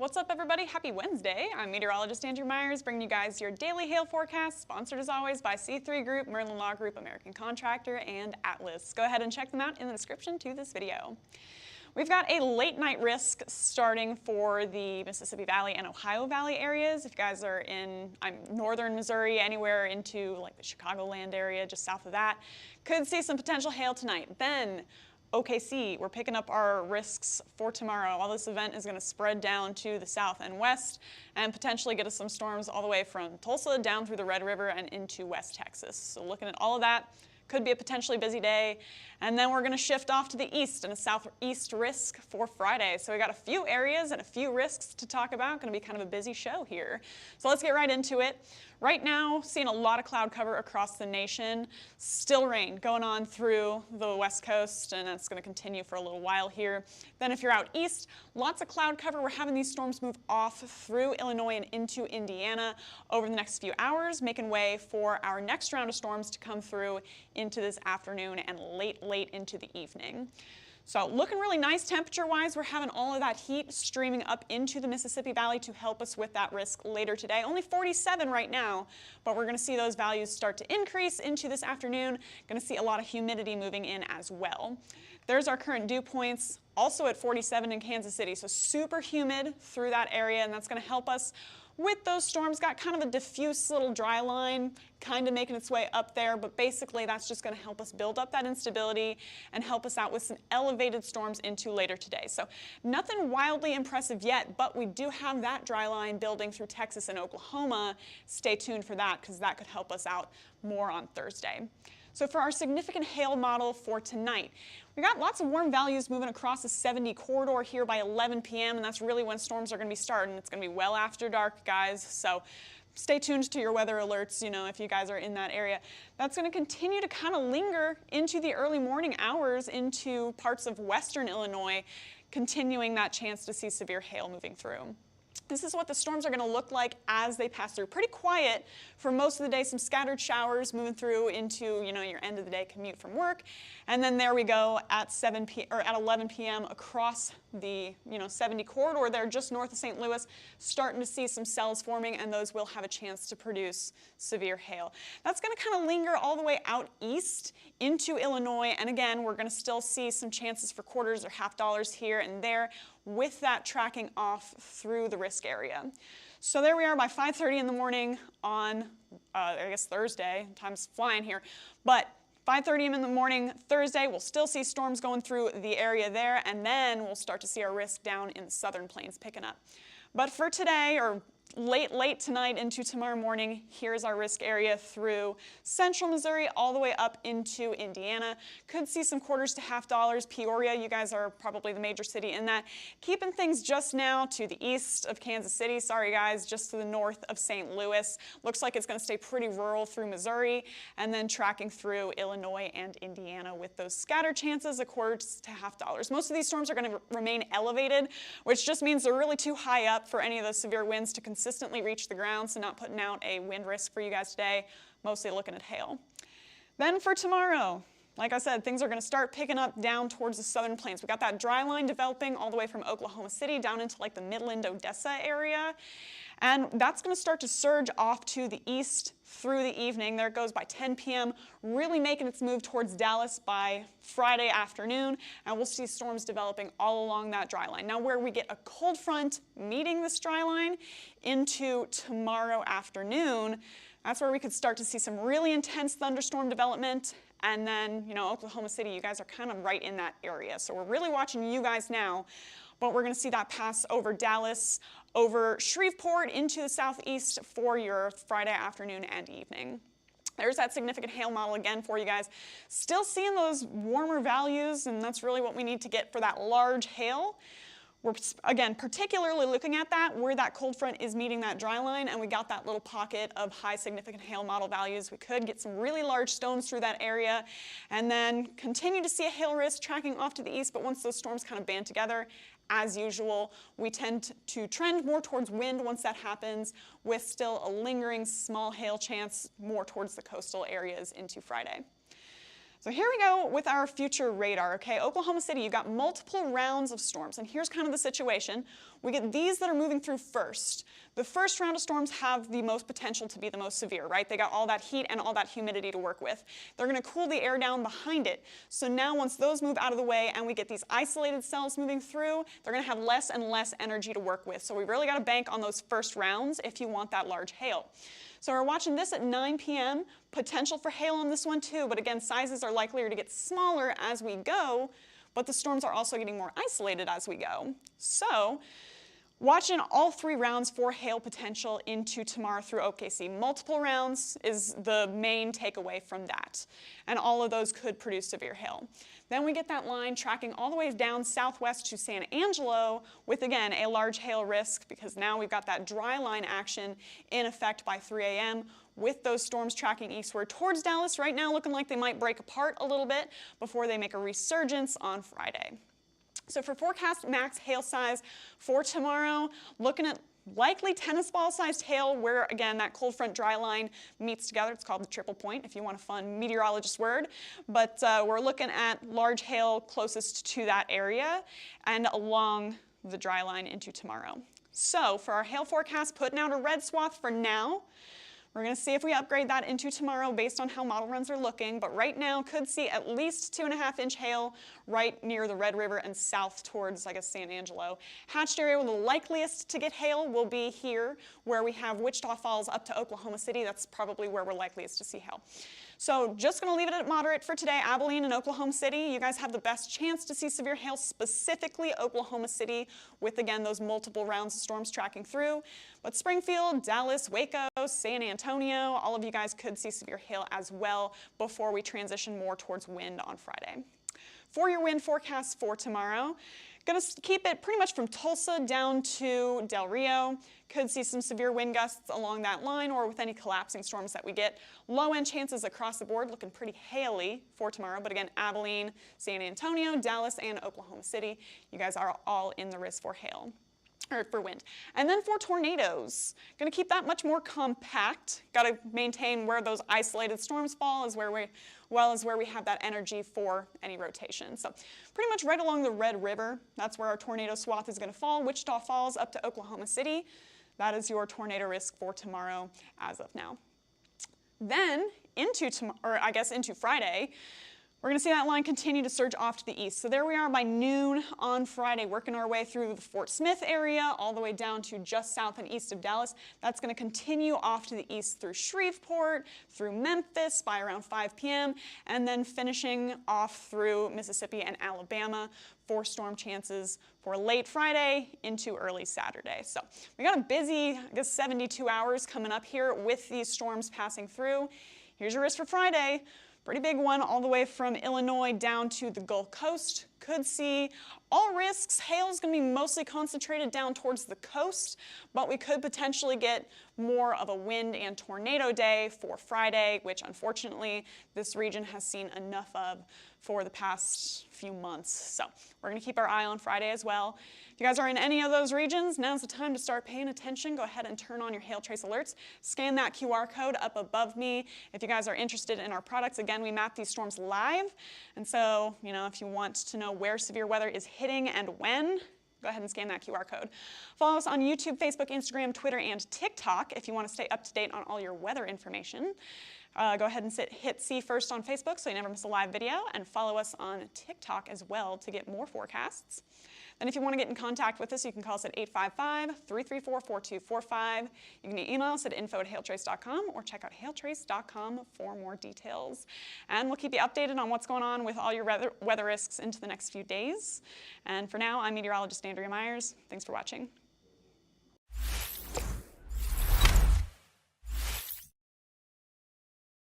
What's up, everybody? Happy Wednesday. I'm meteorologist Andrew Myers, bringing you guys your daily hail forecast, sponsored as always by C3 Group, Merlin Law Group, American Contractor, and Atlas. Go ahead and check them out in the description to this video. We've got a late night risk starting for the Mississippi Valley and Ohio Valley areas. If you guys are in northern Missouri, anywhere into like the Chicagoland area, just south of that, could see some potential hail tonight. Then OKC, we're picking up our risks for tomorrow. All this event is going to spread down to the south and west and potentially get us some storms all the way from Tulsa down through the Red River and into West Texas. So looking at all of that, could be a potentially busy day. And then we're going to shift off to the east and a southeast risk for Friday. So we got a few areas and a few risks to talk about. Going to be kind of a busy show here. So let's get right into it. Right now, seeing a lot of cloud cover across the nation. Still rain going on through the west coast, and that's going to continue for a little while here. Then if you're out east, lots of cloud cover. We're having these storms move off through Illinois and into Indiana over the next few hours, making way for our next round of storms to come through into this afternoon and late into the evening. So looking really nice temperature-wise. We're having all of that heat streaming up into the Mississippi Valley to help us with that risk later today. Only 47 right now, but we're going to see those values start to increase into this afternoon. Going to see a lot of humidity moving in as well. There's our current dew points, also at 47 in Kansas City, so super humid through that area, and that's going to help us with those storms. Got kind of a diffuse little dry line kind of making its way up there, but basically that's just going to help us build up that instability and help us out with some elevated storms into later today. So nothing wildly impressive yet, but we do have that dry line building through Texas and Oklahoma. Stay tuned for that because that could help us out more on Thursday. So for our significant hail model for tonight, we got lots of warm values moving across the 70 corridor here by 11 p.m. and that's really when storms are going to be starting. It's going to be well after dark, guys. So stay tuned to your weather alerts, if you guys are in that area. That's going to continue to kind of linger into the early morning hours into parts of western Illinois, continuing that chance to see severe hail moving through. This is what the storms are going to look like as they pass through. Pretty quiet for most of the day, some scattered showers moving through into, your end of the day commute from work. And then there we go at 11 p.m. across the, 70 corridor there just north of St. Louis, starting to see some cells forming, and those will have a chance to produce severe hail. That's going to kind of linger all the way out east into Illinois. And again, we're going to still see some chances for quarters or half dollars here and there, with that tracking off through the risk area. So there we are by 5:30 in the morning on, Thursday. Time's flying here. But 5:30 in the morning Thursday, we'll still see storms going through the area there, and then we'll start to see our risk down in the southern plains picking up. But for today, or late tonight into tomorrow morning, here's our risk area through central Missouri all the way up into Indiana. Could see some quarters to half dollars. Peoria, you guys are probably the major city in that. Keeping things just now to the east of Kansas City. Sorry guys, just to the north of St. Louis. Looks like it's going to stay pretty rural through Missouri and then tracking through Illinois and Indiana with those scattered chances of quarters to half dollars. Most of these storms are going to remain elevated, which just means they're really too high up for any of those severe winds to consistently reach the ground, so not putting out a wind risk for you guys today, mostly looking at hail. Then for tomorrow, like I said, things are going to start picking up down towards the southern plains. We got that dry line developing all the way from Oklahoma City down into like the Midland, Odessa area. And that's going to start to surge off to the east through the evening. There it goes by 10 p.m., really making its move towards Dallas by Friday afternoon. And we'll see storms developing all along that dry line. Now where we get a cold front meeting this dry line into tomorrow afternoon, that's where we could start to see some really intense thunderstorm development. And then, Oklahoma City, you guys are kind of right in that area. So we're really watching you guys now. But we're going to see that pass over Dallas, over Shreveport into the southeast for your Friday afternoon and evening. There's that significant hail model again for you guys. Still seeing those warmer values, and that's really what we need to get for that large hail. We're, again, particularly looking at that where that cold front is meeting that dry line, and we got that little pocket of high significant hail model values. We could get some really large stones through that area and then continue to see a hail risk tracking off to the east, but once those storms kind of band together, as usual, we tend to trend more towards wind once that happens, with still a lingering small hail chance more towards the coastal areas into Friday. So here we go with our future radar, okay? Oklahoma City, you've got multiple rounds of storms, and here's kind of the situation. We get these that are moving through first. The first round of storms have the most potential to be the most severe, right? They got all that heat and all that humidity to work with. They're gonna cool the air down behind it. So now once those move out of the way and we get these isolated cells moving through, they're gonna have less and less energy to work with. So we really gotta bank on those first rounds if you want that large hail. So we're watching this at 9 p.m. Potential for hail on this one too, but again, sizes are likelier to get smaller as we go, but the storms are also getting more isolated as we go. So watching all 3 rounds for hail potential into tomorrow through OKC. Multiple rounds is the main takeaway from that, and all of those could produce severe hail. Then we get that line tracking all the way down southwest to San Angelo with, again, a large hail risk because now we've got that dry line action in effect by 3 a.m. with those storms tracking eastward towards Dallas right now, looking like they might break apart a little bit before they make a resurgence on Friday. So for forecast max hail size for tomorrow, looking at likely tennis ball sized hail where, again, that cold front dry line meets together. It's called the triple point if you want a fun meteorologist word. But we're looking at large hail closest to that area and along the dry line into tomorrow. So for our hail forecast, putting out a red swath for now. We're going to see if we upgrade that into tomorrow based on how model runs are looking, but right now could see at least 2.5-inch hail right near the Red River and south towards, I guess, San Angelo. Hatched area with the likeliest to get hail will be here where we have Wichita Falls up to Oklahoma City. That's probably where we're likeliest to see hail. So just going to leave it at moderate for today. Abilene and Oklahoma City, you guys have the best chance to see severe hail, specifically Oklahoma City, with, again, those multiple rounds of storms tracking through. But Springfield, Dallas, Waco, San Antonio, all of you guys could see severe hail as well before we transition more towards wind on Friday. For your wind forecast for tomorrow, going to keep it pretty much from Tulsa down to Del Rio. Could see some severe wind gusts along that line or with any collapsing storms that we get. Low end chances across the board, looking pretty haily for tomorrow. But again, Abilene, San Antonio, Dallas, and Oklahoma City, you guys are all in the risk for hail. Or for wind. And then for tornadoes, going to keep that much more compact. Got to maintain where those isolated storms fall as where we have that energy for any rotation. So pretty much right along the Red River, that's where our tornado swath is going to fall. Wichita Falls up to Oklahoma City. That is your tornado risk for tomorrow as of now. Then into Friday, we're going to see that line continue to surge off to the east. So there we are by noon on Friday, working our way through the Fort Smith area, all the way down to just south and east of Dallas. That's going to continue off to the east through Shreveport, through Memphis by around 5 p.m., and then finishing off through Mississippi and Alabama for storm chances for late Friday into early Saturday. So we got a busy, 72 hours coming up here with these storms passing through. Here's your risk for Friday. Pretty big one all the way from Illinois down to the Gulf Coast. Could see all risks. Hail is going to be mostly concentrated down towards the coast, but we could potentially get more of a wind and tornado day for Friday, which unfortunately this region has seen enough of for the past few months. So we're going to keep our eye on Friday as well. If you guys are in any of those regions, now's the time to start paying attention. Go ahead and turn on your hail trace alerts. Scan that QR code up above me. If you guys are interested in our products, again, we map these storms live. And so, if you want to know where severe weather is hitting and when, go ahead and scan that QR code. Follow us on YouTube, Facebook, Instagram, Twitter, and TikTok if you want to stay up to date on all your weather information. Go ahead and hit See First on Facebook so you never miss a live video, and follow us on TikTok as well to get more forecasts. And if you want to get in contact with us, you can call us at 855-334-4245. You can email us at info@hailtrace.com or check out hailtrace.com for more details. And we'll keep you updated on what's going on with all your weather risks into the next few days. And for now, I'm meteorologist Andrea Myers. Thanks for watching.